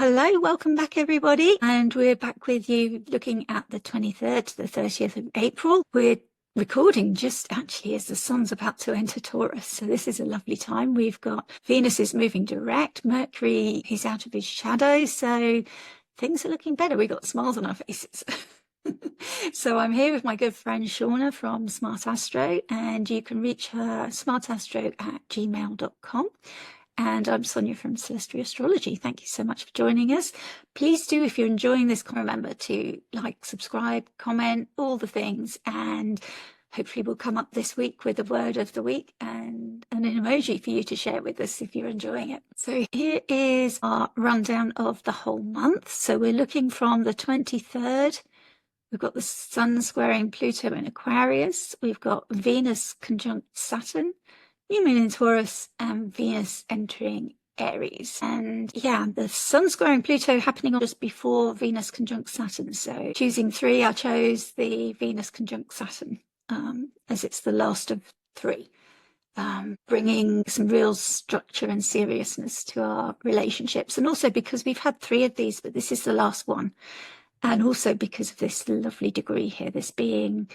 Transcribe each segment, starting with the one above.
hello, welcome back everybody, and we're back with you looking at the 23rd to the 30th of April. We're recording just actually as the sun's about to enter Taurus, so this is a lovely time. We've got Venus is moving direct, Mercury is out of his shadow, so things are looking better. We've got smiles on our faces. So I'm here with my good friend Shawna from Smart Asstro, and you can reach her smartastro@gmail.com. And I'm Sonia from Celestia Astrology. Thank you so much for joining us. Please do, if you're enjoying this, remember to like, subscribe, comment, all the things. And hopefully we'll come up this week with a word of the week and an emoji for you to share with us if you're enjoying it. So here is our rundown of the whole month. So we're looking from the 23rd. We've got the Sun squaring Pluto in Aquarius. We've got Venus conjunct Saturn, new moon in Taurus, and Venus entering Aries. And yeah, the Sun squaring Pluto happening just before Venus conjunct Saturn. So choosing three, I chose the Venus conjunct Saturn as it's the last of three, bringing some real structure and seriousness to our relationships. And also because we've had three of these, but this is the last one. And also because of this lovely degree here, this being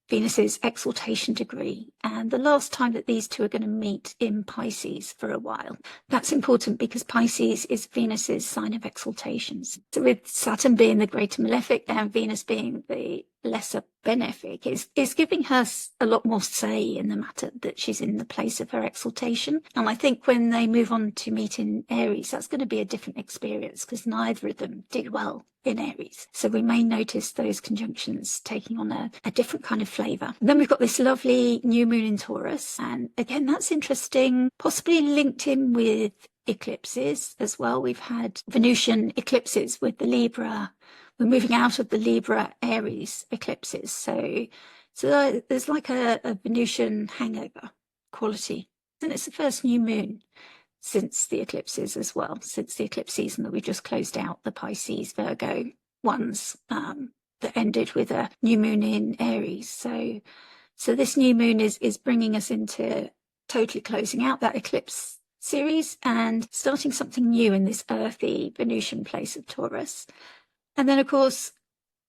Venus's exaltation degree, and the last time that these two are going to meet in Pisces for a while. That's important because Pisces is Venus's sign of exaltations. So with Saturn being the greater malefic and Venus being the lesser benefic, is giving her a lot more say in the matter, that she's in the place of her exaltation. And I think when they move on to meet in Aries, that's going to be a different experience because neither of them did well in Aries. So we may notice those conjunctions taking on a different kind of flavour. Then we've got this lovely new moon in Taurus. And again, that's interesting, possibly linked in with eclipses as well. We've had Venusian eclipses with the Libra. We're moving out of the Libra Aries eclipses. So there's like a Venusian hangover quality. And it's the first new moon since the eclipses as well, since the eclipse season that we just closed out, the Pisces Virgo ones that ended with a new moon in Aries. So this new moon is bringing us into totally closing out that eclipse series and starting something new in this earthy Venusian place of Taurus. And then, of course,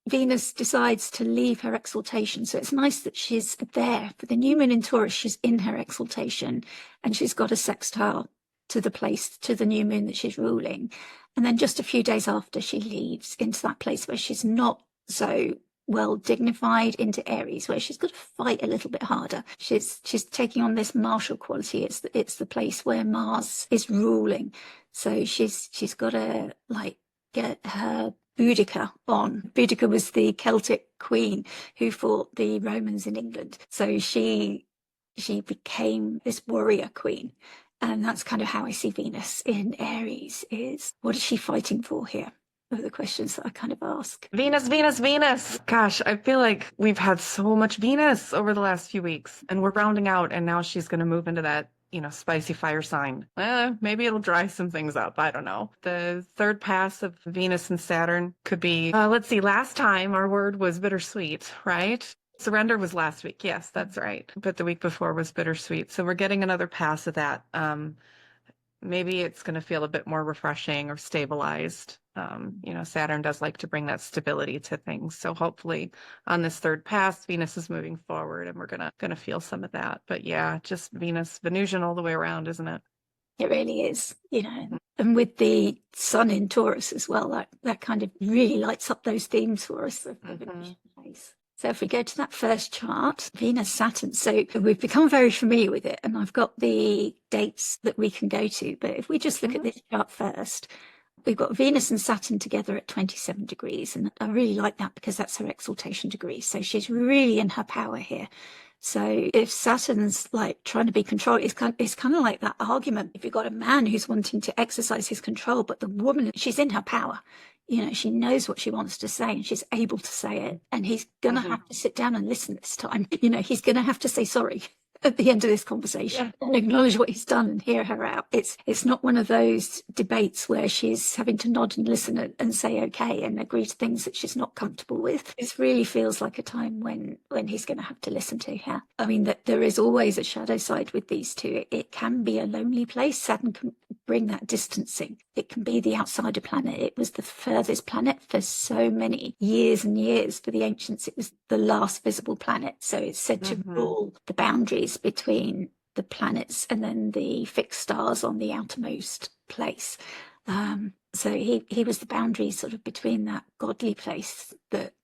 Venus decides to leave her exaltation. So it's nice that she's there. For the new moon in Taurus, she's in her exaltation and she's got a sextile to the place, to the new moon that she's ruling. And then just a few days after, she leaves into that place where she's not so well dignified, into Aries, where she's got to fight a little bit harder. She's taking on this martial quality. It's the place where Mars is ruling. So she's got to like get her Boudica on. Boudica was the Celtic queen who fought the Romans in England. So she became this warrior queen. And that's kind of how I see Venus in Aries, is what is she fighting for here? Are the questions that I kind of ask. Venus, Venus, Venus. Gosh, I feel like we've had so much Venus over the last few weeks and we're rounding out and now she's going to move into that, spicy fire sign. Maybe it'll dry some things up. I don't know. The third pass of Venus and Saturn could be, let's see, last time our word was bittersweet, right? Surrender was last week. Yes, that's right. But the week before was bittersweet. So we're getting another pass of that. Maybe it's going to feel a bit more refreshing or stabilized. Saturn does like to bring that stability to things. So hopefully on this third pass, Venus is moving forward and we're gonna feel some of that. But yeah, just Venusian all the way around, isn't it? It really is, and with the Sun in Taurus as well, that kind of really lights up those themes for us of the Venusian place. So if we go to that first chart, Venus-Saturn, so we've become very familiar with it, and I've got the dates that we can go to. But if we just look at this chart first, we've got Venus and Saturn together at 27 degrees, and I really like that because that's her exaltation degree. So she's really in her power here. So if Saturn's like trying to be controlled, it's kind of like that argument. If you've got a man who's wanting to exercise his control, but the woman, she's in her power. She knows what she wants to say and she's able to say it. And he's going to have to sit down and listen this time. He's going to have to say sorry. at the end of this conversation and acknowledge what he's done and hear her out. It's not one of those debates where she's having to nod and listen and say okay and agree to things that she's not comfortable with. It really feels like a time when he's going to have to listen to her. I mean, that there is always a shadow side with these two. It can be a lonely place. Saturn can bring that distancing. It can be the outsider planet. It was the furthest planet for so many years and years. For the ancients, it was the last visible planet. So it's said to rule the boundaries between the planets and then the fixed stars on the outermost place. So he was the boundary sort of between that godly place that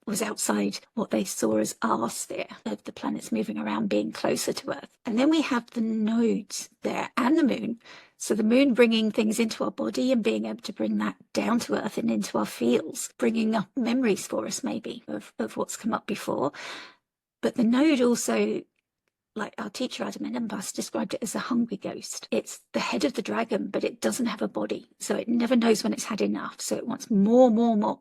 was outside what they saw as our sphere of the planets moving around, being closer to Earth. And then we have the nodes there and the moon. So the moon bringing things into our body and being able to bring that down to Earth and into our fields, bringing up memories for us maybe of what's come up before. But the node also, like our teacher Adam Enenbus described it as a hungry ghost. It's the head of the dragon, but it doesn't have a body. So it never knows when it's had enough. So it wants more, more, more.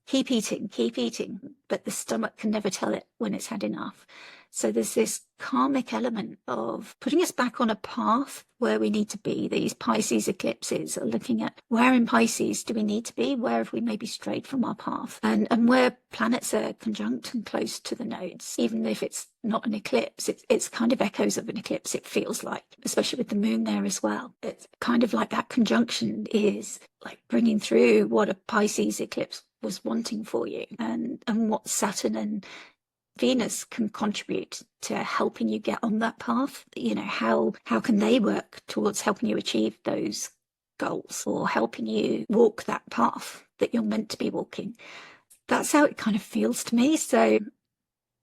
Keep eating, but the stomach can never tell it when it's had enough. So there's this karmic element of putting us back on a path where we need to be. These Pisces eclipses are looking at where in Pisces do we need to be? Where have we maybe strayed from our path? And where planets are conjunct and close to the nodes, even if it's not an eclipse, it's kind of echoes of an eclipse, it feels like, especially with the moon there as well. It's kind of like that conjunction is like bringing through what a Pisces eclipse was wanting for you, and what Saturn and Venus can contribute to helping you get on that path. You know, how can they work towards helping you achieve those goals or helping you walk that path that you're meant to be walking? That's how it kind of feels to me. So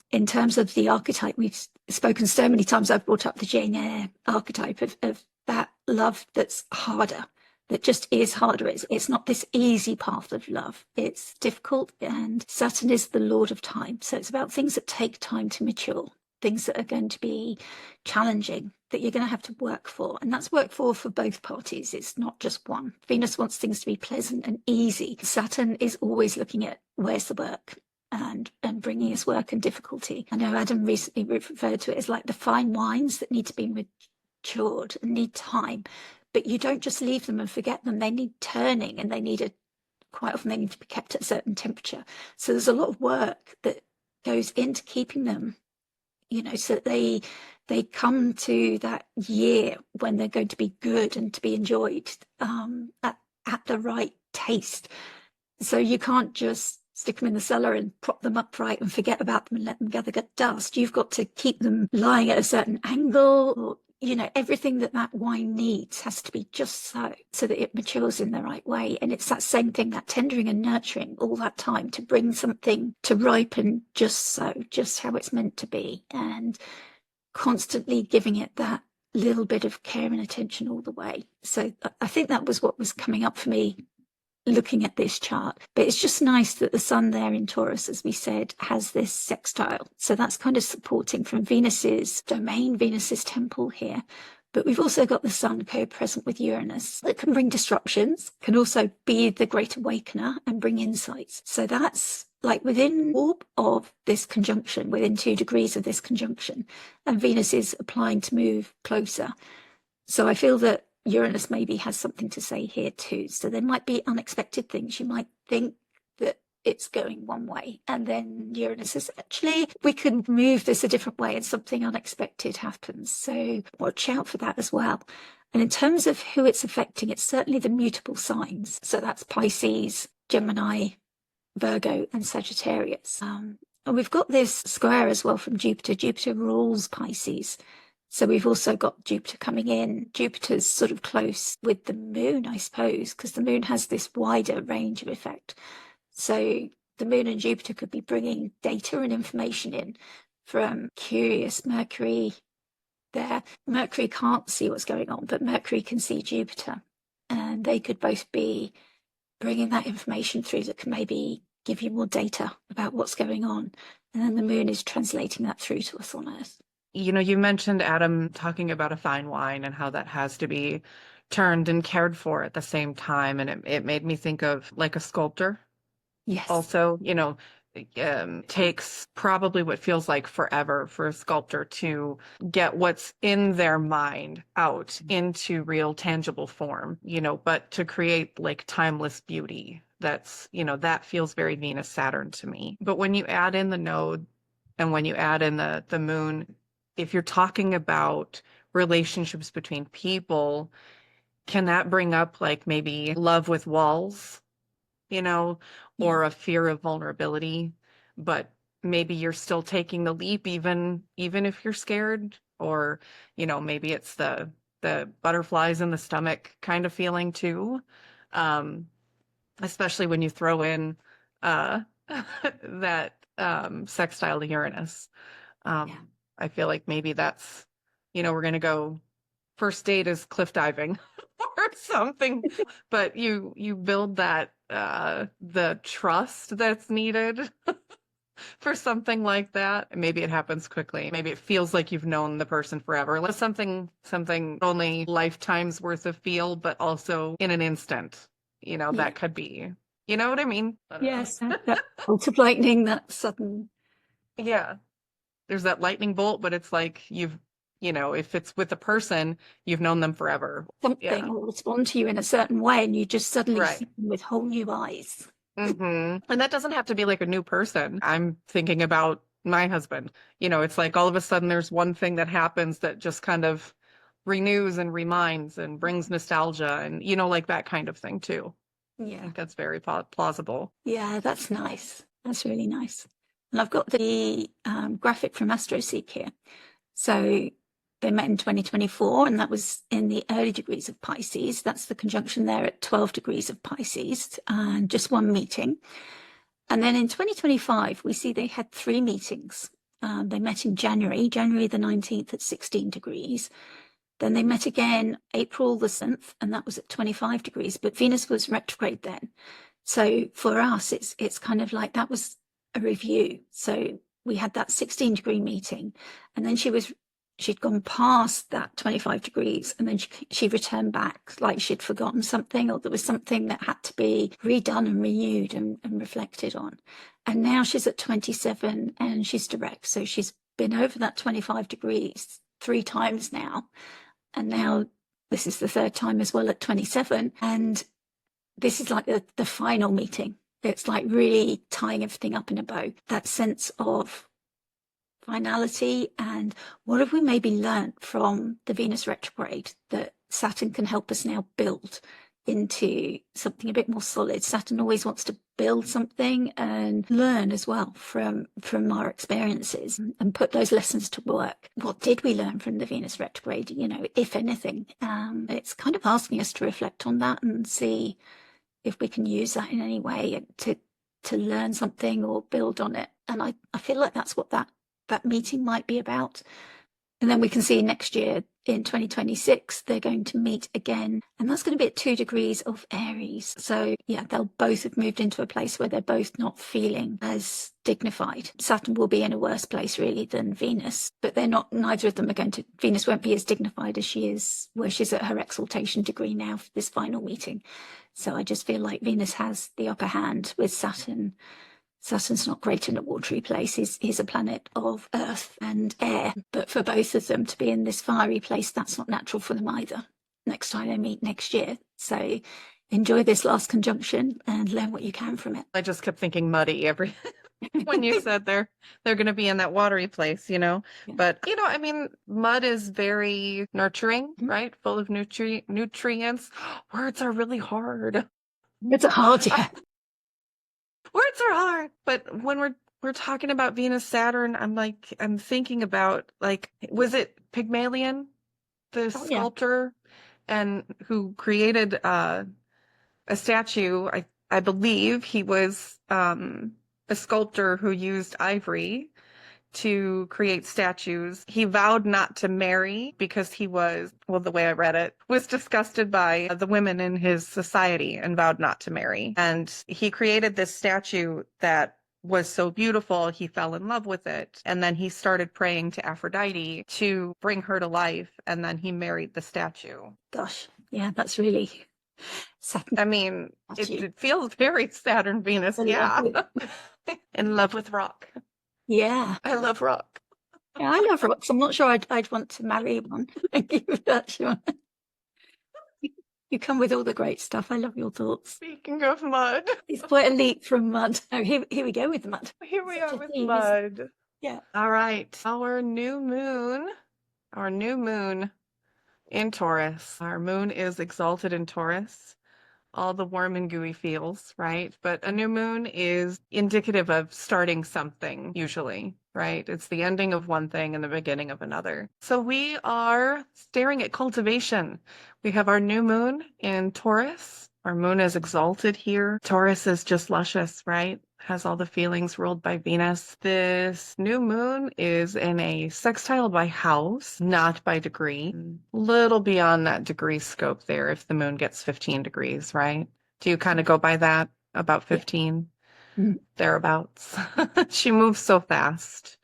in terms of the archetype, we've spoken so many times, I've brought up the Jane Eyre archetype of that love that's harder, that just is harder. It's not this easy path of love. It's difficult, and Saturn is the lord of time. So it's about things that take time to mature, things that are going to be challenging, that you're going to have to work for. And that's work for both parties. It's not just one. Venus wants things to be pleasant and easy. Saturn is always looking at where's the work and bringing us work and difficulty. I know Adam recently referred to it as like the fine wines that need to be matured and need time. But you don't just leave them and forget them. They need turning, and quite often they need to be kept at a certain temperature. So there's a lot of work that goes into keeping them, you know, so that they come to that year when they're going to be good and to be enjoyed at the right taste. So you can't just stick them in the cellar and prop them upright and forget about them and let them gather dust. You've got to keep them lying at a certain angle, or, you know, everything that wine needs has to be just so that it matures in the right way. And it's that same thing, that tendering and nurturing all that time to bring something to ripen just how it's meant to be, and constantly giving it that little bit of care and attention all the way. So I think that was what was coming up for me looking at this chart. But it's just nice that the sun there in Taurus, as we said, has this sextile. So that's kind of supporting from Venus's domain, Venus's temple here. But we've also got the sun co-present with Uranus that can bring disruptions, can also be the great awakener and bring insights. So that's like within orb of this conjunction, within 2 degrees of this conjunction, and Venus is applying to move closer. So I feel that Uranus maybe has something to say here too. So there might be unexpected things. You might think that it's going one way, and then Uranus says, actually, we can move this a different way, and something unexpected happens. So watch out for that as well. And in terms of who it's affecting, it's certainly the mutable signs. So that's Pisces, Gemini, Virgo, and Sagittarius. And we've got this square as well from Jupiter. Jupiter rules Pisces. So we've also got Jupiter coming in. Jupiter's sort of close with the moon, I suppose, because the moon has this wider range of effect. So the moon and Jupiter could be bringing data and information in from curious Mercury there. Mercury can't see what's going on, but Mercury can see Jupiter. And they could both be bringing that information through that can maybe give you more data about what's going on. And then the moon is translating that through to us on Earth. You know, you mentioned Adam talking about a fine wine and how that has to be turned and cared for at the same time. And it made me think of like a sculptor. Yes. Also, you know, takes probably what feels like forever for a sculptor to get what's in their mind out into real tangible form, but to create like timeless beauty. That's, that feels very Venus Saturn to me. But when you add in the node and when you add in the moon, if you're talking about relationships between people, can that bring up like maybe love with walls, or a fear of vulnerability, but maybe you're still taking the leap even if you're scared, or maybe it's the butterflies in the stomach kind of feeling too, especially when you throw in that sextile to Uranus. I feel like maybe that's, we're going to go first date is cliff diving or something, but you build that the trust that's needed for something like that. Maybe it happens quickly. Maybe it feels like you've known the person forever. Like something only lifetimes worth of feel, but also in an instant. That could be. You know what I mean? I don't know. Yes, that bolt of lightning, that sudden. Yeah. There's that lightning bolt, but it's like if it's with a person, you've known them forever. Something will respond to you in a certain way, and you just suddenly Right. see them with whole new eyes. And that doesn't have to be like a new person. I'm thinking about my husband. It's like all of a sudden there's one thing that happens that just kind of renews and reminds and brings nostalgia and, like that kind of thing too. I Yeah. think that's very plausible. Yeah, that's nice. That's really nice. And I've got the graphic from AstroSeek here. So they met in 2024, and that was in the early degrees of Pisces. That's the conjunction there at 12 degrees of Pisces, and just one meeting. And then in 2025, we see they had 3 meetings. They met in January the 19th at 16 degrees. Then they met again April the 7th, and that was at 25 degrees, but Venus was retrograde then. So for us, it's kind of like that was a review. So we had that 16-degree meeting, and then she'd gone past that 25 degrees, and then she returned back like she'd forgotten something, or there was something that had to be redone and renewed and reflected on. And now she's at 27 and she's direct. So she's been over that 25 degrees 3 times now. And now this is the 3rd time as well at 27. And this is like the final meeting. It's like really tying everything up in a bow. That sense of finality, and what have we maybe learned from the Venus retrograde that Saturn can help us now build into something a bit more solid. Saturn always wants to build something and learn as well from our experiences and put those lessons to work. What did we learn from the Venus retrograde, if anything? It's kind of asking us to reflect on that and see if we can use that in any way to learn something or build on it. And I feel like that's what that meeting might be about. And then we can see next year in 2026, they're going to meet again. And that's going to be at 2 degrees of Aries. So yeah, they'll both have moved into a place where they're both not feeling as dignified. Saturn will be in a worse place really than Venus, but neither of them are Venus won't be as dignified as she is where she's at her exaltation degree now for this final meeting. So I just feel like Venus has the upper hand with Saturn. Saturn's not great in a watery place. He's a planet of earth and air. But for both of them to be in this fiery place, that's not natural for them either. Next time they meet next year. So enjoy this last conjunction and learn what you can from it. I just kept thinking muddy when you said they're going to be in that watery place, Yeah. But, I mean, mud is very nurturing, right? Full of nutrients. Words are really hard. It's hard, yeah. Words are hard. But when we're talking about Venus Saturn, I'm thinking about, like, was it Pygmalion, the sculptor, and who created a statue? I believe he was a sculptor who used ivory to create statues. He vowed not to marry because he was, well, the way I read it, was disgusted by the women in his society and vowed not to marry. And he created this statue that was so beautiful, he fell in love with it. And then he started praying to Aphrodite to bring her to life. And then he married the statue. Gosh, yeah, that's really Saturn. I mean, it feels very Saturn Venus, yeah. In love with rock. Yeah. I love rock. Yeah, I love rocks. I'm not sure I'd want to marry one. Thank you for that, Shawna. You come with all the great stuff. I love your thoughts. Speaking of mud, It's quite a leap from mud. Oh, here we go with the mud. here we Such are a with theme, mud. yeah. All right. Our new moon in Taurus. Our moon is exalted in Taurus. All the warm and gooey feels, right? But a new moon is indicative of starting something, usually, right? It's the ending of one thing and the beginning of another. So we are staring at cultivation. We have our new moon in Taurus. Our moon is exalted here. Taurus is just luscious, right? Has all the feelings ruled by Venus. This new moon is in a sextile by house, not by degree. Little beyond that degree scope there if the moon gets 15 degrees, right? Do you kind of go by that? About 15? Yeah. Thereabouts. She moves so fast.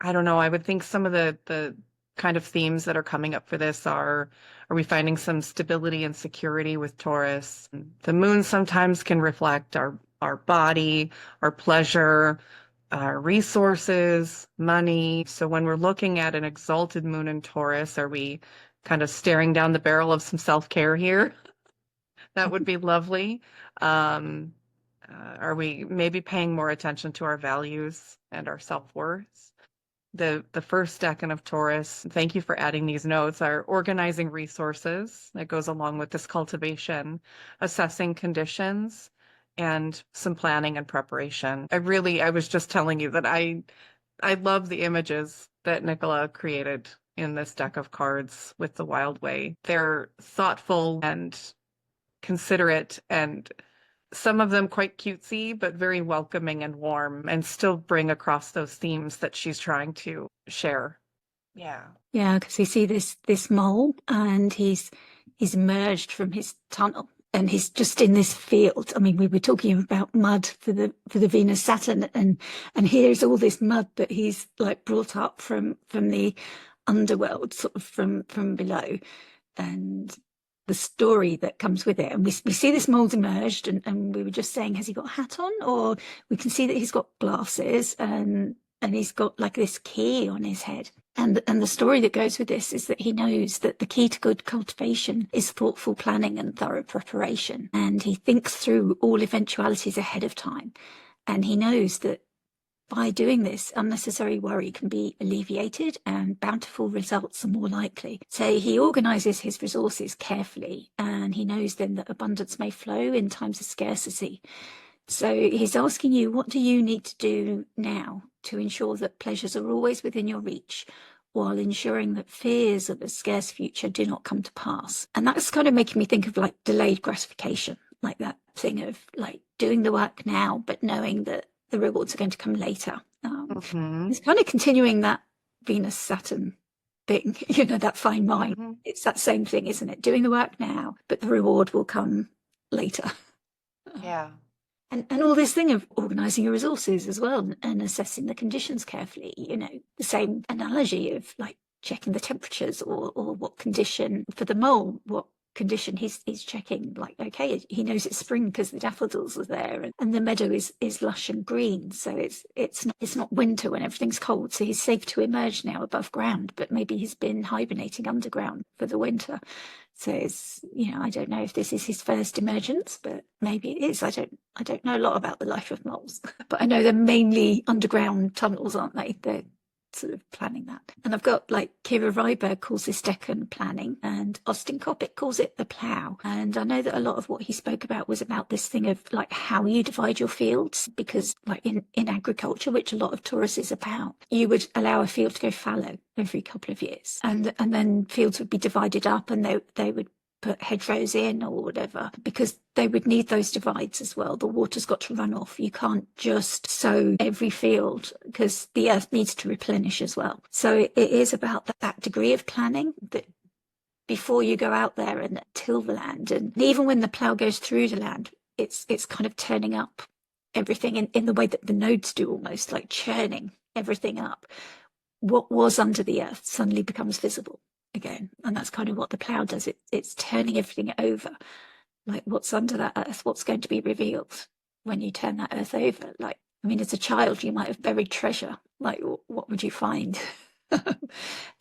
I don't know. I would think some of the kind of themes that are coming up for this are we finding some stability and security with Taurus? The moon sometimes can reflect our body, our pleasure, our resources, money. So when we're looking at an exalted moon in Taurus, are we kind of staring down the barrel of some self-care here? That would be lovely. Are we maybe paying more attention to our values and our self-worth? The first decan of Taurus, thank you for adding these notes, are organizing resources. That goes along with this cultivation, assessing conditions, and some planning and preparation. I was just telling you that I love the images that Nicola created in this deck of cards with the Wild Way. They're thoughtful and considerate, and some of them quite cutesy, but very welcoming and warm, and still bring across those themes that she's trying to share. Yeah. Yeah, because you see this mole, and he's emerged from his tunnel, and he's just in this field. I mean, we were talking about mud for the Venus-Saturn, and here's all this mud that he's like brought up from the underworld, sort of from below, and the story that comes with it. And we see this mole's emerged, and we were just saying, has he got a hat on? Or we can see that he's got glasses, and he's got like this key on his head. And the story that goes with this is that he knows that the key to good cultivation is thoughtful planning and thorough preparation. And he thinks through all eventualities ahead of time. And he knows that by doing this, unnecessary worry can be alleviated and bountiful results are more likely. So he organises his resources carefully, and he knows then that abundance may flow in times of scarcity. So he's asking you, what do you need to do now to ensure that pleasures are always within your reach, while ensuring that fears of a scarce future do not come to pass? And that's kind of making me think of like delayed gratification, like that thing of like doing the work now, but knowing that the rewards are going to come later. It's kind of continuing that Venus-Saturn thing, that fine line. It's that same thing, isn't it? Doing the work now, but the reward will come later. Yeah. And all this thing of organising your resources as well, and assessing the conditions carefully, the same analogy of like checking the temperatures, or what condition for the mole, what condition he's checking, like, okay, he knows it's spring because the daffodils are there, and the meadow is lush and green, so it's not winter when everything's cold, so he's safe to emerge now above ground, but maybe he's been hibernating underground for the winter. So it's, I don't know if this is his first emergence, but maybe it is. I don't know a lot about the life of moles, but I know they're mainly underground tunnels, aren't they? They're sort of planning that. And I've got like Kira Ryberg calls this decan planning, and Austin Coppock calls it the plough. And I know that a lot of what he spoke about was about this thing of like how you divide your fields, because like in agriculture, which a lot of Taurus is about, you would allow a field to go fallow every couple of years, and then fields would be divided up, and they would put hedgerows in or whatever, because they would need those divides as well. The water's got to run off. You can't just sow every field, because the earth needs to replenish as well. So it is about that degree of planning, that before you go out there and till the land, and even when the plough goes through the land, it's kind of turning up everything in the way that the nodes do, almost like churning everything up. What was under the earth suddenly becomes visible again, and that's kind of what the plough does. It's turning everything over, like what's under that earth, what's going to be revealed when you turn that earth over, like I mean, as a child, you might have buried treasure. Like, what would you find?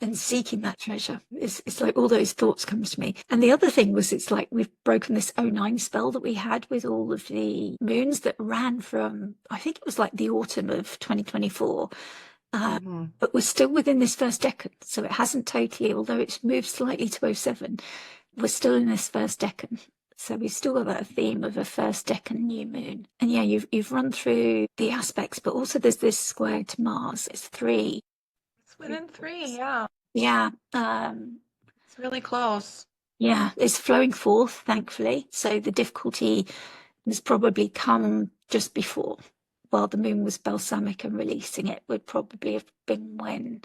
And seeking that treasure. It's like all those thoughts comes to me. And the other thing was, it's like we've broken this '09 spell that we had with all of the moons that ran from, I think it was like the autumn of 2024. But we're still within this first decan. So it hasn't totally, although it's moved slightly to '07, we're still in this first decan. So we've still got that theme of a first decan new moon. And yeah, you've run through the aspects, but also there's this square to Mars. It's 3. It's within 3, yeah. Yeah. It's really close. Yeah, it's flowing forth, thankfully. So the difficulty has probably come just before, while the moon was balsamic, and releasing it would probably have been when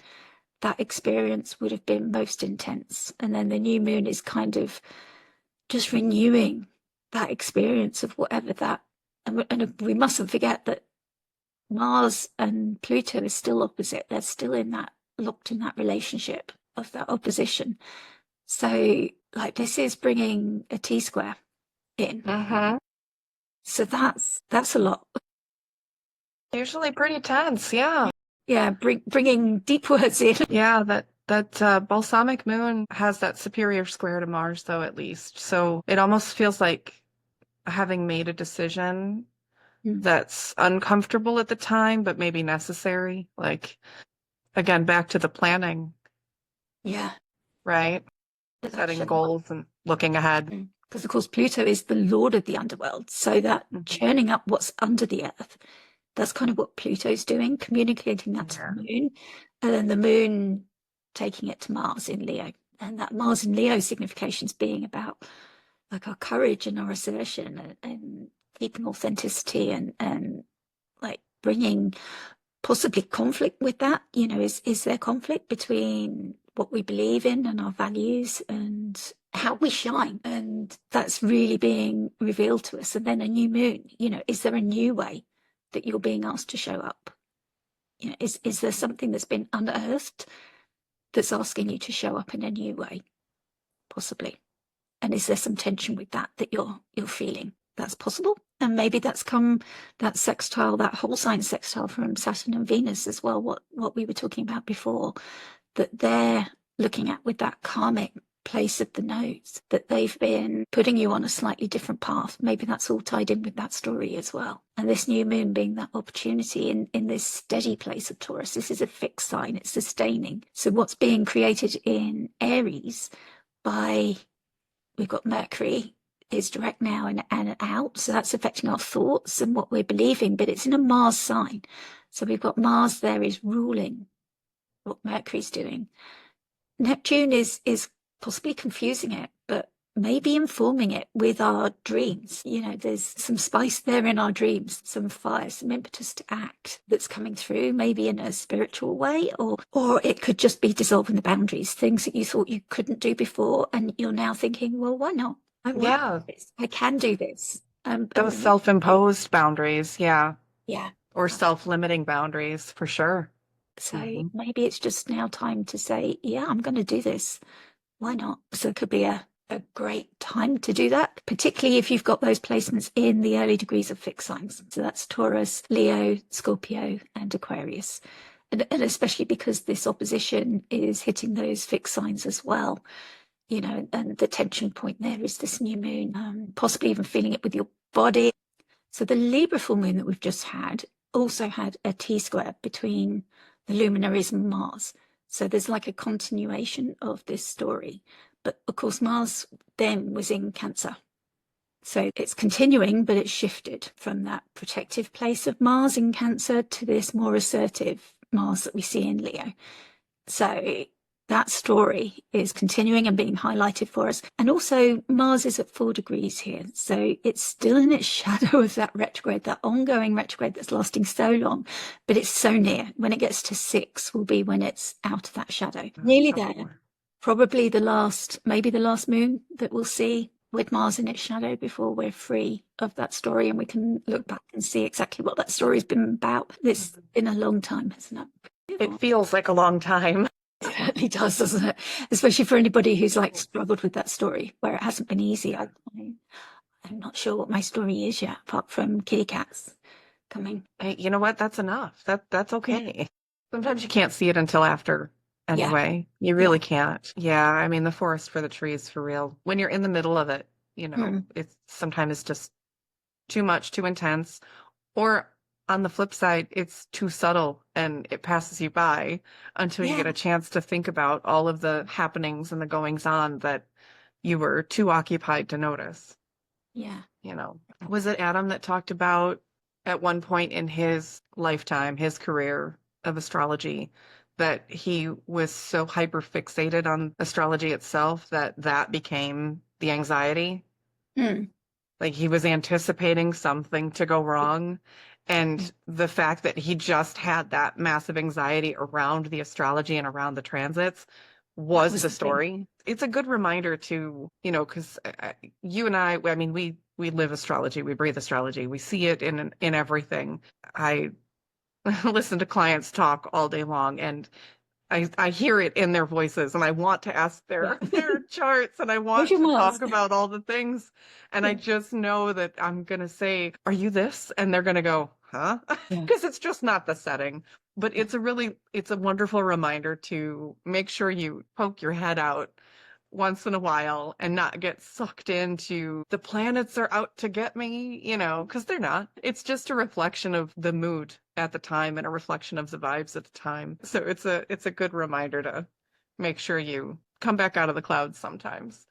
that experience would have been most intense. And then the new moon is kind of just renewing that experience of whatever that, and we mustn't forget that Mars and Pluto is still opposite. They're still in that, locked in that relationship of that opposition. So like this is bringing a T-square in. So that's a lot. Usually pretty tense, yeah. Yeah, bringing deep words in. Yeah, that balsamic moon has that superior square to Mars, though, at least. So it almost feels like having made a decision that's uncomfortable at the time, but maybe necessary. Like, again, back to the planning. Yeah. Right? Setting goals and looking ahead. Because, of course, Pluto is the lord of the underworld. So that churning up what's under the earth, that's kind of what Pluto's doing, communicating that to the moon. And then the moon taking it to Mars in Leo. And that Mars in Leo significations being about like our courage and our assertion and keeping authenticity and like bringing possibly conflict with that. You know, is there conflict between what we believe in and our values and how we shine? And that's really being revealed to us. And then a new moon, you know, is there a new way that you're being asked to show up? You know, is there something that's been unearthed that's asking you to show up in a new way? Possibly. And is there some tension with that you're feeling? That's possible. And maybe that's come, that sextile, that whole sign sextile from Saturn and Venus as well, what we were talking about before, that they're looking at with that karmic place of the nodes, that they've been putting you on a slightly different path. Maybe that's all tied in with that story as well. And this new moon being that opportunity in this steady place of Taurus. This is a fixed sign, it's sustaining. So what's being created in Aries by, we've got Mercury is direct now and out. So that's affecting our thoughts and what we're believing, but it's in a Mars sign. So we've got Mars there is ruling what Mercury's doing. Neptune is possibly confusing it, but maybe informing it with our dreams. You know, there's some spice there in our dreams, some fire, some impetus to act that's coming through, maybe in a spiritual way, or it could just be dissolving the boundaries, things that you thought you couldn't do before, and you're now thinking, well, why not? I can do this. Those self-imposed boundaries, yeah. Yeah. Or self-limiting boundaries, for sure. So maybe it's just now time to say, yeah, I'm going to do this. Why not? So it could be a great time to do that, particularly if you've got those placements in the early degrees of fixed signs. So that's Taurus, Leo, Scorpio, and Aquarius. And especially because this opposition is hitting those fixed signs as well. You know, and the tension point there is this new moon, possibly even feeling it with your body. So the Libra full moon that we've just had also had a T-square between the luminaries and Mars. So there's like a continuation of this story. But of course, Mars then was in Cancer. So it's continuing, but it's shifted from that protective place of Mars in Cancer to this more assertive Mars that we see in Leo. So that story is continuing and being highlighted for us. And also Mars is at 4 degrees here. So it's still in its shadow of that retrograde, that ongoing retrograde that's lasting so long, but it's so near. When it gets to 6 will be when it's out of that shadow. Nearly there. Probably maybe the last moon that we'll see with Mars in its shadow before we're free of that story and we can look back and see exactly what that story's been about. It's been a long time, hasn't it? It feels like a long time. It certainly does, doesn't it? Especially for anybody who's like struggled with that story, where it hasn't been easy. I'm not sure what my story is yet, apart from kitty cats coming. Hey, you know what? That's enough. That's okay. Sometimes you can't see it until after Yeah, anyway. You yeah. really can't. Yeah, I mean the forest for the trees for real. When you're in the middle of it, Mm. it's sometimes just too much, too intense. Or on the flip side, it's too subtle and it passes you by until you Yeah, get a chance to think about all of the happenings and the goings on that you were too occupied to notice. yeah. Was it Adam that talked about at one point in his lifetime, his career of astrology, that he was so hyper fixated on astrology itself that that became the anxiety? Mm. Like he was anticipating something to go wrong. And the fact that he just had that massive anxiety around the astrology and around the transits That was was the the thing. story. It's a good reminder to, because you and I mean, we live astrology, we breathe astrology, we see it in everything. I listen to clients talk all day long, and I hear it in their voices, and I want to ask Yeah. their charts, and I Where's want your to Mars? talk about all the things, and I Yeah. just know that I'm gonna say, "Are you this?" And they're gonna go, "Huh?" Yeah. Because it's just not the setting. But it's a wonderful reminder to make sure you poke your head out once in a while and not get sucked into the planets are out to get me, because they're not. It's just a reflection of the mood at the time and a reflection of the vibes at the time. So it's a good reminder to make sure you come back out of the clouds sometimes.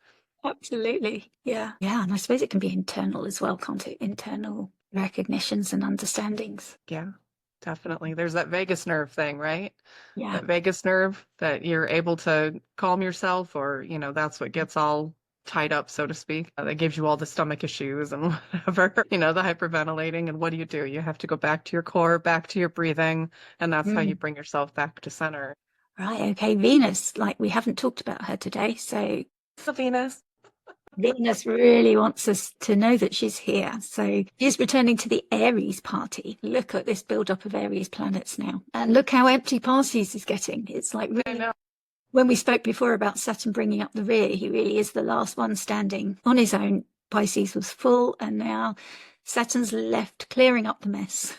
Absolutely. Yeah. Yeah. And I suppose it can be internal as well, can't it? Internal recognitions and understandings. Yeah, definitely. There's that vagus nerve thing, right? Yeah. That vagus nerve that you're able to calm yourself, or, that's what gets all tied up, so to speak. That gives you all the stomach issues and whatever, the hyperventilating. And what do? You have to go back to your core, back to your breathing, and that's how you Mm. bring yourself back to center. Right. Okay. Venus, like we haven't talked about her today. So So Venus. Venus really wants us to know that she's here. So she's returning to the Aries party. Look at this build-up of Aries planets now. And look how empty Pisces is getting. It's like I really, know. when we spoke before about Saturn bringing up the rear, he really is the last one standing on his own. Pisces was full, and now Saturn's left clearing up the mess.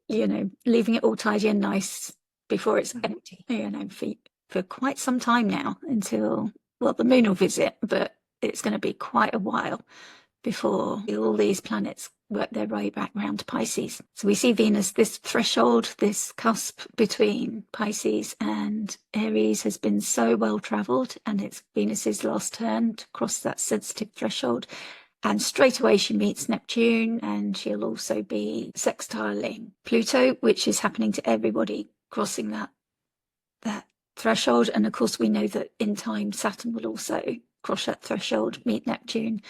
Leaving it all tidy and nice before it's empty, for quite some time now until, well, the moon will visit, but it's going to be quite a while before all these planets work their way back round to Pisces. So we see Venus, this threshold, this cusp between Pisces and Aries has been so well traveled, and it's Venus's last turn to cross that sensitive threshold. And straight away she meets Neptune, and she'll also be sextiling Pluto, which is happening to everybody crossing that threshold. And of course, we know that in time Saturn will also cross that threshold, meet Neptune,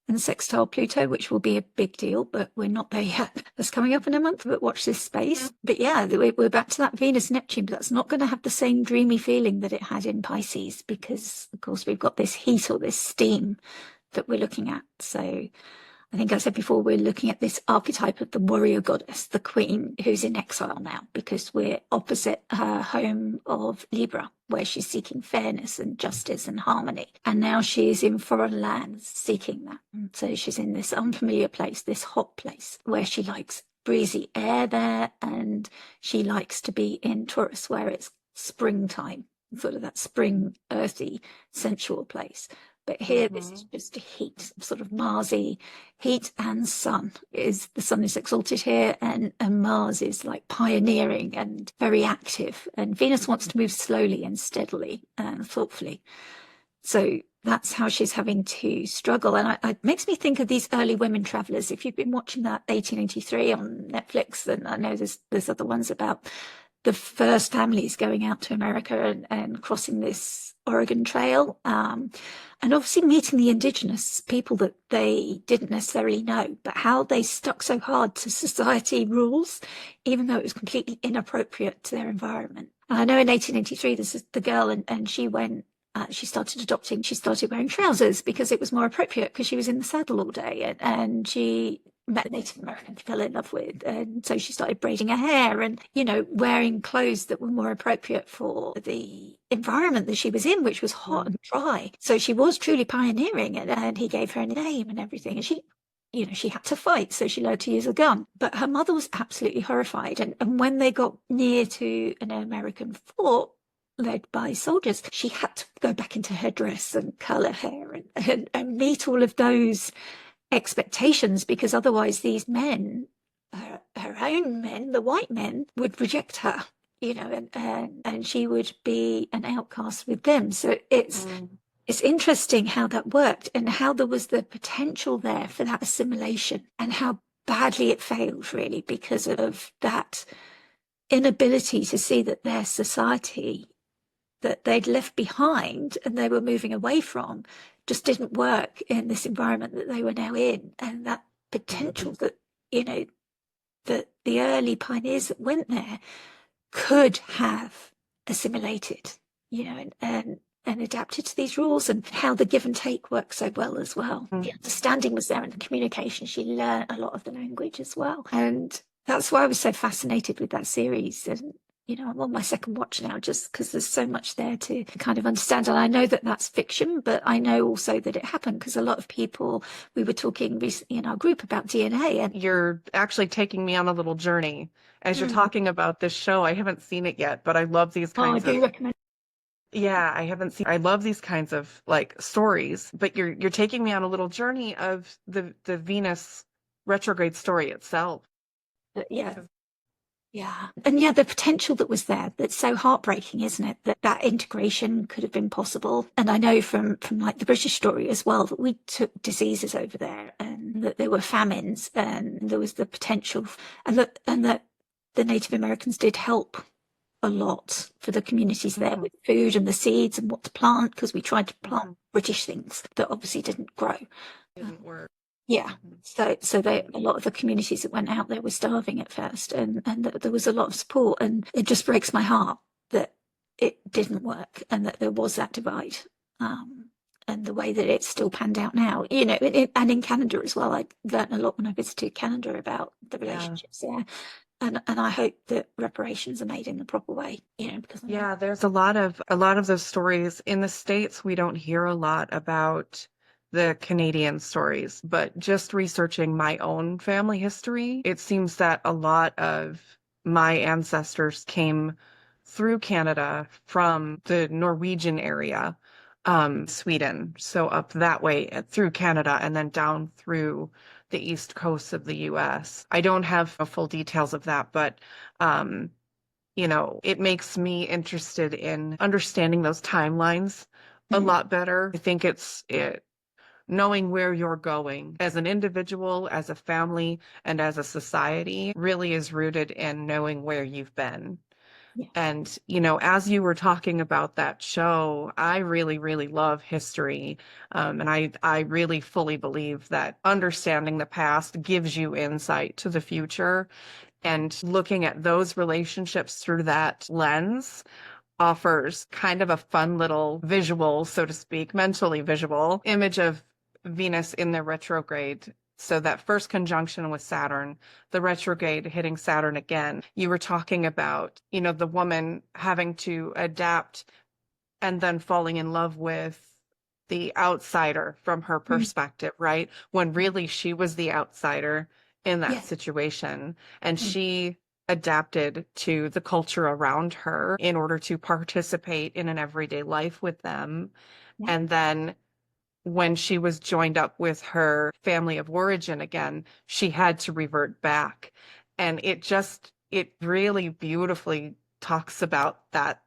and sextile Pluto, which will be a big deal, but we're not there yet. That's coming up in a month, but watch this space. But yeah, we're back to that Venus Neptune, but that's not going to have the same dreamy feeling that it had in Pisces, because of course we've got this heat or this steam that we're looking at. So I think I said before, we're looking at this archetype of the warrior goddess, the queen, who's in exile now because we're opposite her home of Libra, where she's seeking fairness and justice and harmony. And now she's in foreign lands seeking that. And so she's in this unfamiliar place, this hot place, where she likes breezy air there, and she likes to be in Taurus, where it's springtime, sort of that spring, earthy, sensual place. But here, this is just heat, sort of Marsy heat, and sun. The sun is exalted here, and Mars is like pioneering and very active. And Venus wants to move slowly and steadily and thoughtfully. So that's how she's having to struggle. And it makes me think of these early women travelers. If you've been watching that 1883 on Netflix, and I know there's other ones about the first families going out to America and crossing this Oregon Trail, and obviously meeting the indigenous people that they didn't necessarily know, but how they stuck so hard to society rules, even though it was completely inappropriate to their environment. And I know in 1883, this is the girl, and she went. She started wearing trousers because it was more appropriate because she was in the saddle all day, and she met a Native American she fell in love with, and so she started braiding her hair and wearing clothes that were more appropriate for the environment that she was in, which was hot and dry. So she was truly pioneering it, and he gave her a name and everything, and she you know, she had to fight, so she learned to use a gun. But her mother was absolutely horrified. And when they got near to an American fort led by soldiers, she had to go back into her dress and curl her hair and meet all of those expectations, because otherwise these men, her own men, the white men, would reject her, you know, and she would be an outcast with them. So it's interesting how that worked, and how there was the potential there for that assimilation, and how badly it failed, really, because of that inability to see that their society that they'd left behind and they were moving away from just didn't work in this environment that they were now in. And that potential that, you know, that the early pioneers that went there could have assimilated, you know, and adapted to these rules, and how the give and take works so well as well. The understanding was there, and the communication. She learned a lot of the language as well. And that's why I was so fascinated with that series. And, you know, I'm on my second watch now, just because there's so much there to kind of understand. And I know that that's fiction, but I know also that it happened, because a lot of people, we were talking recently in our group about DNA. And you're actually taking me on a little journey as you're talking about this show. I haven't seen it yet, but I love these kinds I do recommend. Yeah, I haven't seen. I love these kinds of like stories, but you're taking me on a little journey of the Venus retrograde story itself. Yeah. Yeah. And yeah, the potential that was there, that's so heartbreaking, isn't it? That integration could have been possible. And I know from like the British story as well, that we took diseases over there, and that there were famines, and there was the potential, and that the Native Americans did help a lot for the communities there with food and the seeds and what to plant, because we tried to plant British things that obviously didn't grow. Didn't work. Yeah. So a lot of the communities that went out there were starving at first, and there was a lot of support, and it just breaks my heart that it didn't work, and that there was that divide, and the way that it's still panned out now, you know, and in Canada as well. I learned a lot when I visited Canada about the relationships there. And I hope that reparations are made in the proper way, you know, because there's a lot of those stories in the States. We don't hear a lot about the Canadian stories, but just researching my own family history, it seems that a lot of my ancestors came through Canada from the Norwegian area, Sweden, so up that way through Canada, and then down through the east coast of the US. I don't have full details of that, but you know, it makes me interested in understanding those timelines a lot better. I think it knowing where you're going as an individual, as a family, and as a society really is rooted in knowing where you've been. Yeah. And, you know, as you were talking about that show, I really, really love history. And I really fully believe that understanding the past gives you insight to the future. And looking at those relationships through that lens offers kind of a fun little visual, so to speak, mentally visual image of Venus in the retrograde. So that first conjunction with Saturn, the retrograde hitting Saturn again, you were talking about, you know, the woman having to adapt and then falling in love with the outsider from her perspective, right? When really she was the outsider in that situation, and she adapted to the culture around her in order to participate in an everyday life with them. And then when she was joined up with her family of origin again, she had to revert back. And it really beautifully talks about that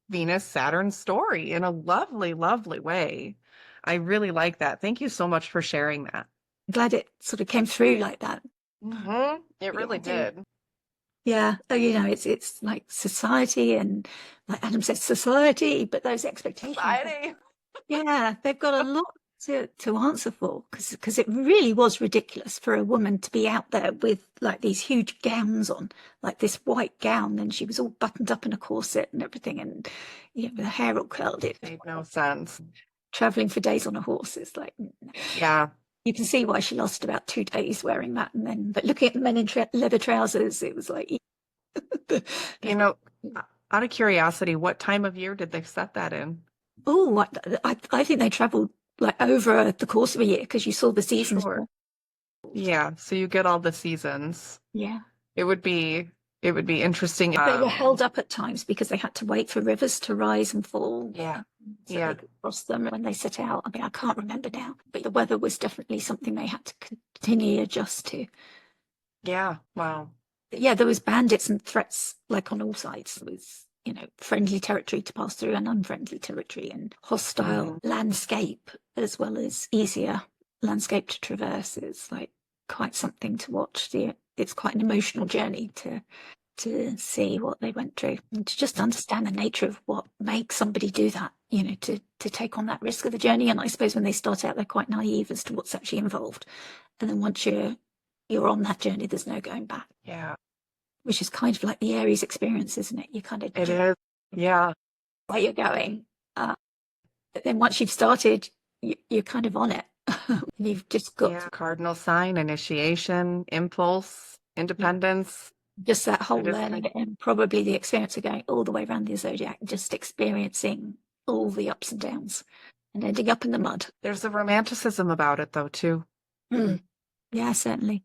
Venus-Saturn story in a lovely, lovely way. I really like that. Thank you so much for sharing that. I'm glad it sort of came through like that. It really did. Yeah. So, you know, it's like society, and like Adam said, society, but those expectations. Society. Yeah, they've got a lot to answer for, because it really was ridiculous for a woman to be out there with like these huge gowns on, like this white gown, and she was all buttoned up in a corset and everything, and you know, with her hair all curled. It made no sense. Traveling for days on a horse is like, yeah. You can see why she lost about 2 days wearing that, and then, but looking at the men in leather trousers, it was like, you know, out of curiosity, what time of year did they set that in? Oh, I think they traveled like over the course of a year, because you saw the seasons. Sure. Yeah, so you get all the seasons. Yeah. It would be interesting. They were held up at times because they had to wait for rivers to rise and fall. Yeah. So they could cross them when they set out. I mean, I can't remember now, but the weather was definitely something they had to continually adjust to. Yeah. Wow. Yeah, there was bandits and threats like on all sides. There was, friendly territory to pass through and unfriendly territory and hostile landscape as well as easier landscape to traverse. It's like quite something to watch. It's quite an emotional journey to see what they went through and to just understand the nature of what makes somebody do that, to take on that risk of the journey. And I suppose when they start out, they're quite naive as to what's actually involved. And then once you're on that journey, there's no going back. Yeah. Which is kind of like the Aries experience, isn't it? You kind of It is. Yeah. where you're going. But then once you've started, you're kind of on it. You've just got cardinal sign, initiation, impulse, independence. Just that whole learning and probably the experience of going all the way around the zodiac, just experiencing all the ups and downs and ending up in the mud. There's a romanticism about it, though, too. Yeah, certainly.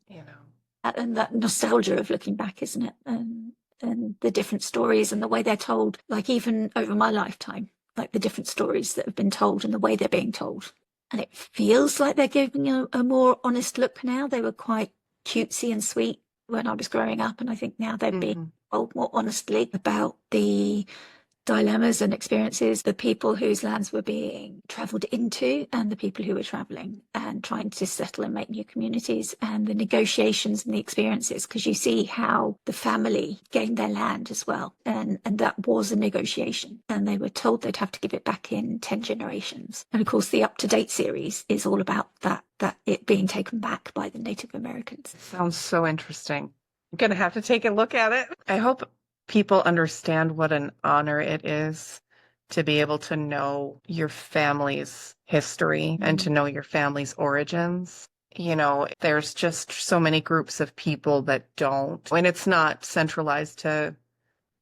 And that nostalgia of looking back, isn't it? And the different stories and the way they're told, like even over my lifetime, like the different stories that have been told and the way they're being told. And it feels like they're giving a more honest look now. They were quite cutesy and sweet when I was growing up, and I think now they're being told more honestly about the dilemmas and experiences, the people whose lands were being travelled into and the people who were travelling and trying to settle and make new communities, and the negotiations and the experiences, because you see how the family gained their land as well, and that was a negotiation, and they were told they'd have to give it back in 10 generations. And of course the Up to Date series is all about that it being taken back by the Native Americans. Sounds so interesting. I'm gonna have to take a look at it. I hope people understand what an honor it is to be able to know your family's history and to know your family's origins. There's just so many groups of people that don't, and it's not centralized to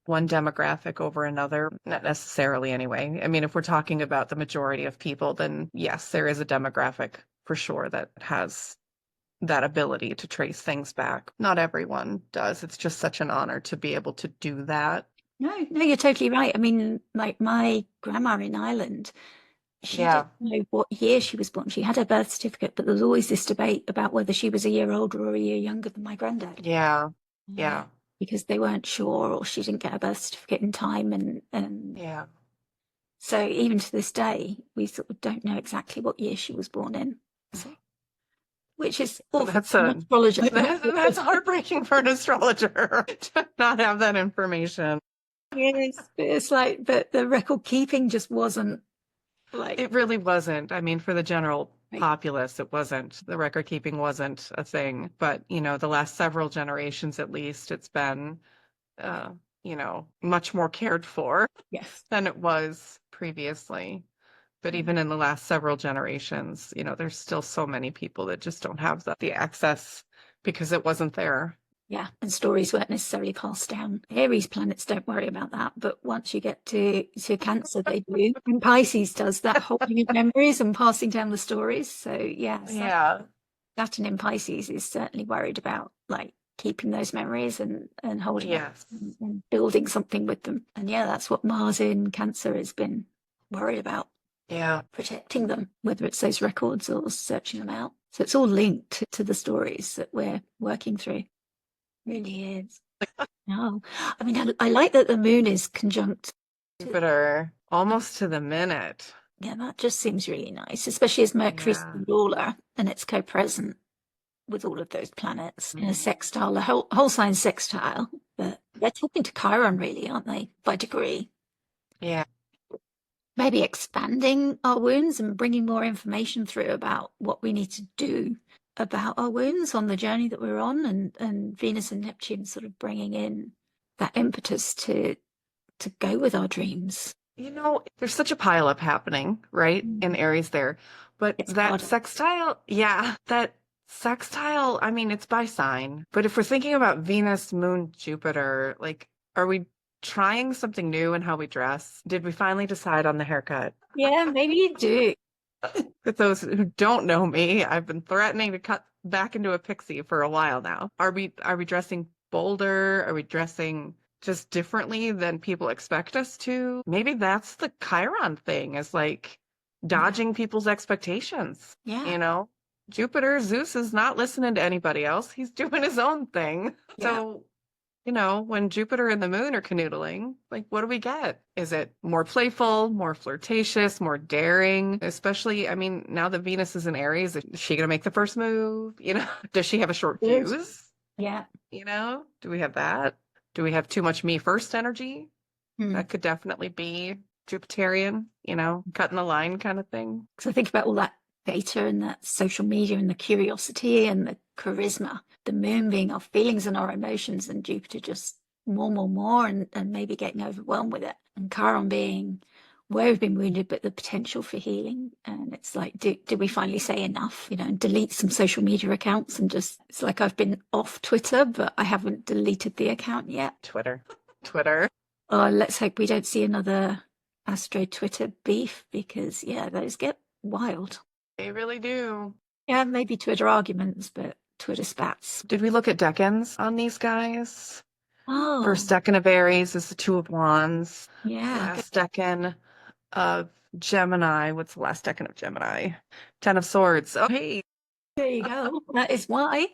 one demographic over another, not necessarily anyway. I mean, if we're talking about the majority of people, then yes, there is a demographic for sure that has that ability to trace things back. Not everyone does. It's just such an honor to be able to do that. No, you're totally right. I mean, like my grandma in Ireland, she didn't know what year she was born. She had her birth certificate, but there was always this debate about whether she was a year older or a year younger than my granddad. Yeah. Because they weren't sure, or she didn't get her birth certificate in time, and so even to this day, we sort of don't know exactly what year she was born in. So, which is awful. That's that's heartbreaking for an astrologer to not have that information. Yes, it's like the record keeping just wasn't like. It really wasn't. I mean, for the general populace, it wasn't. The record keeping wasn't a thing. But, the last several generations at least, it's been, much more cared for than it was previously. But even in the last several generations, there's still so many people that just don't have the access because it wasn't there. Yeah, and stories weren't necessarily passed down. Aries planets don't worry about that, but once you get to Cancer, they do. And Pisces does that holding of memories and passing down the stories. So Saturn in Pisces is certainly worried about like keeping those memories and holding them and building something with them. And that's what Mars in Cancer has been worried about. Yeah. Protecting them, whether it's those records or searching them out. So it's all linked to the stories that we're working through. It really is. No, I mean, I like that the moon is conjunct Jupiter almost to the minute. Yeah, that just seems really nice, especially as Mercury's the ruler and it's co-present with all of those planets in a sextile, a whole sign sextile. But they're talking to Chiron, really, aren't they, by degree? Yeah. Maybe expanding our wounds and bringing more information through about what we need to do about our wounds on the journey that we're on, and Venus and Neptune sort of bringing in that impetus to go with our dreams. There's such a pileup happening, right, in Aries there. But it's that harder. That sextile, I mean, it's by sign. But if we're thinking about Venus, Moon, Jupiter, like, are we trying something new in how we dress? Did we finally decide on the haircut? Yeah, maybe you do. For those who don't know me, I've been threatening to cut back into a pixie for a while now. Are we dressing bolder? Are we dressing just differently than people expect us to? Maybe that's the Chiron thing, is like dodging people's expectations. Yeah. Jupiter, Zeus is not listening to anybody else. He's doing his own thing. Yeah. So, when Jupiter and the moon are canoodling, like, what do we get? Is it more playful, more flirtatious, more daring? Especially, I mean, now that Venus is in Aries, is she going to make the first move? Does she have a short Good. fuse? Yeah. Do we have that? Do we have too much me first energy? Hmm. That could definitely be Jupiterian, cutting the line kind of thing. Because I think about all that data and that social media and the curiosity and the charisma, the moon being our feelings and our emotions, and Jupiter just more, and maybe getting overwhelmed with it. And Chiron being where we've been wounded, but the potential for healing. And it's like, do we finally say enough, and delete some social media accounts and just, it's like I've been off Twitter, but I haven't deleted the account yet. Twitter. Oh, let's hope we don't see another Astro Twitter beef, because yeah, those get wild. They really do. Yeah, maybe Twitter arguments, but Twitter spats. Did we look at decans on these guys? Oh, First decan of Aries is the Two of Wands. yeah. Last decan of Gemini. What's the last decan of Gemini? Ten of Swords. Oh, hey. There you go. That is why.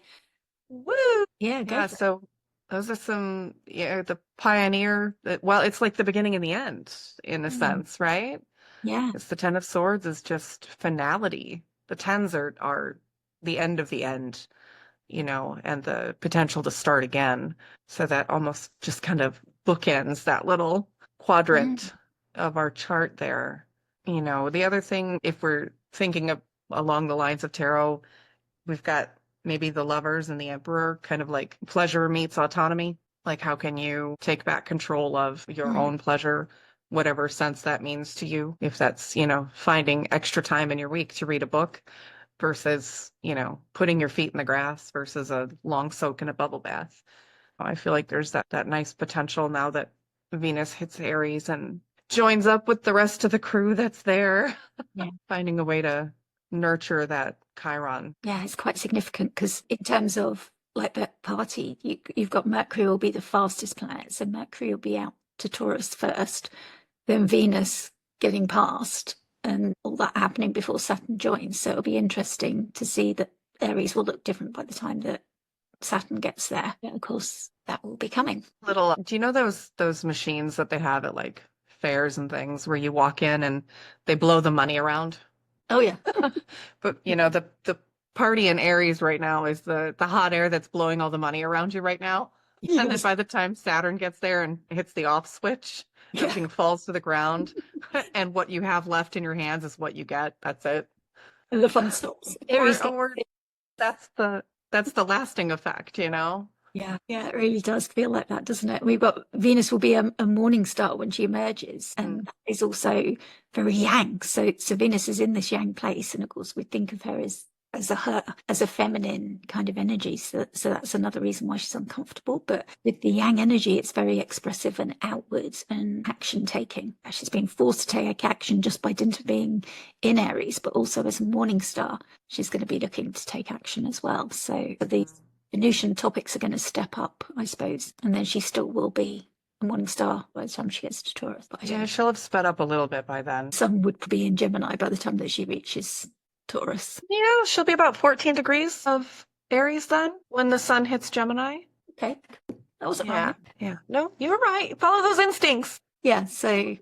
Woo! Yeah, go Yeah, for it. so those are some, the pioneer. Well, it's like the beginning and the end, in a sense, right? Yeah. It's the Ten of Swords is just finality. The tens are the end of the end, and the potential to start again. So that almost just kind of bookends that little quadrant of our chart there. The other thing, if we're thinking of along the lines of tarot, we've got maybe the Lovers and the Emperor, kind of like pleasure meets autonomy. Like, how can you take back control of your own pleasure, whatever sense that means to you? If that's, finding extra time in your week to read a book versus, putting your feet in the grass versus a long soak in a bubble bath. I feel like there's that nice potential now that Venus hits Aries and joins up with the rest of the crew that's there. Yeah. Finding a way to nurture that Chiron. Yeah, it's quite significant because in terms of like that party, you've got Mercury will be the fastest planet. So Mercury will be out to Taurus first, then Venus getting past, and all that happening before Saturn joins. So it'll be interesting to see that Aries will look different by the time that Saturn gets there. Yeah, of course, that will be coming. Do you know those machines that they have at like fairs and things where you walk in and they blow the money around? Oh yeah. But the party in Aries right now is the hot air that's blowing all the money around you right now. Yes. And then by the time Saturn gets there and hits the off switch, everything falls to the ground. And what you have left in your hands is what you get. That's it. And the fun stops. Aries. That's the lasting effect, Yeah, it really does feel like that, doesn't it? We've got Venus will be a morning star when she emerges, and that is also very yang. So Venus is in this yang place, and of course we think of her as a feminine kind of energy. So that's another reason why she's uncomfortable. But with the yang energy, it's very expressive and outwards and action taking. She's being forced to take action just by dint of being in Aries, but also as a morning star, she's going to be looking to take action as well. So the Venusian topics are going to step up, I suppose, and then she still will be a morning star by the time she gets to Taurus. But yeah, she'll have sped up a little bit by then. Sun would be in Gemini by the time that she reaches Taurus. Yeah, she'll be about 14 degrees of Aries then when the sun hits Gemini. Okay, that wasn't right. Yeah, no, you were right. Follow those instincts. Yeah, so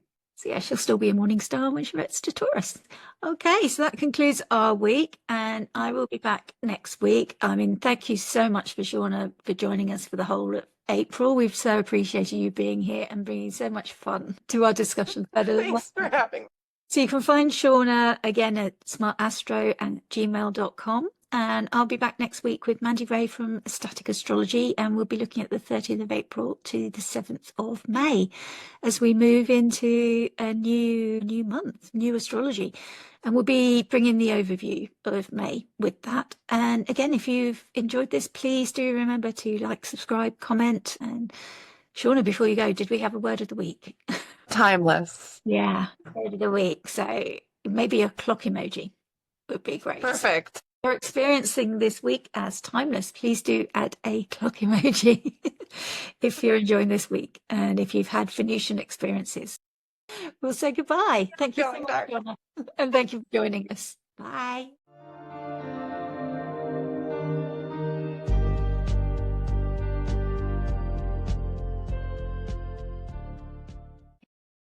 yeah, she'll still be a morning star when she gets to Taurus. Okay, so that concludes our week, and I will be back next week. I mean, thank you so much for Shawna for joining us for the whole of April. We've so appreciated you being here and bringing so much fun to our discussion. Thanks for having me. So you can find Shawna again at smartastro@gmail.com. And I'll be back next week with Mandy Ray from Static Astrology, and we'll be looking at the 30th of April to the 7th of May as we move into a new month, new astrology. And we'll be bringing the overview of May with that. And again, if you've enjoyed this, please do remember to like, subscribe, comment. And Shawna, before you go, did we have a word of the week? Timeless. Yeah, word of the week. So maybe a clock emoji would be great. Perfect. you're experiencing this week as timeless, please do add a clock emoji if you're enjoying this week and if you've had Venusian experiences. We'll say goodbye. Thank you so much, Shawna, and thank you for joining us. Bye.